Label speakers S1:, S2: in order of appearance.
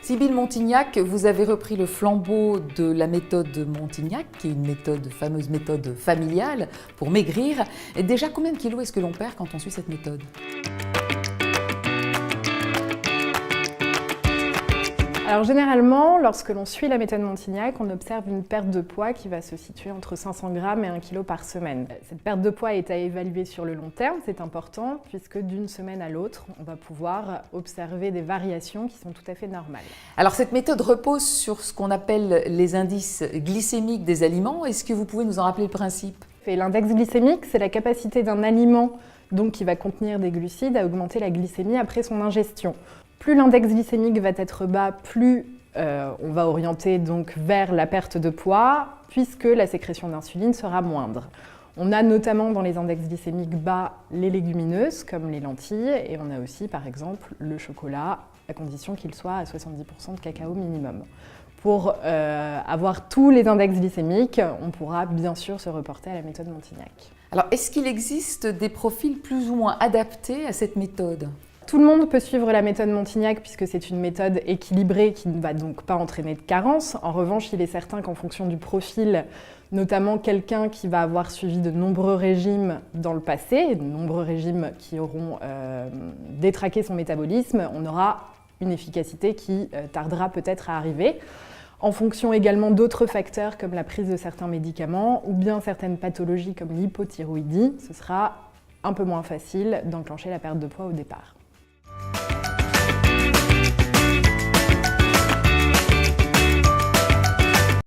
S1: Sybille Montignac, vous avez repris le flambeau de la méthode Montignac, qui est une fameuse méthode familiale pour maigrir. Et déjà, combien de kilos est-ce que l'on perd quand on suit cette méthode ?
S2: Alors généralement, lorsque l'on suit la méthode Montignac, on observe une perte de poids qui va se situer entre 500 grammes et 1 kg par semaine. Cette perte de poids est à évaluer sur le long terme, c'est important, puisque d'une semaine à l'autre, on va pouvoir observer des variations qui sont tout à fait normales.
S1: Alors cette méthode repose sur ce qu'on appelle les indices glycémiques des aliments. Est-ce que vous pouvez nous en rappeler le principe ?
S2: L'index glycémique, c'est la capacité d'un aliment donc, qui va contenir des glucides à augmenter la glycémie après son ingestion. Plus l'index glycémique va être bas, plus on va orienter donc vers la perte de poids, puisque la sécrétion d'insuline sera moindre. On a notamment dans les index glycémiques bas les légumineuses, comme les lentilles, et on a aussi par exemple le chocolat, à condition qu'il soit à 70% de cacao minimum. Pour avoir tous les index glycémiques, on pourra bien sûr se reporter à la méthode Montignac.
S1: Alors, est-ce qu'il existe des profils plus ou moins adaptés à cette méthode ?
S2: Tout le monde peut suivre la méthode Montignac puisque c'est une méthode équilibrée qui ne va donc pas entraîner de carence. En revanche, il est certain qu'en fonction du profil, notamment quelqu'un qui va avoir suivi de nombreux régimes dans le passé, de nombreux régimes qui auront détraqué son métabolisme, on aura une efficacité qui tardera peut-être à arriver. En fonction également d'autres facteurs comme la prise de certains médicaments ou bien certaines pathologies comme l'hypothyroïdie, ce sera un peu moins facile d'enclencher la perte de poids au départ.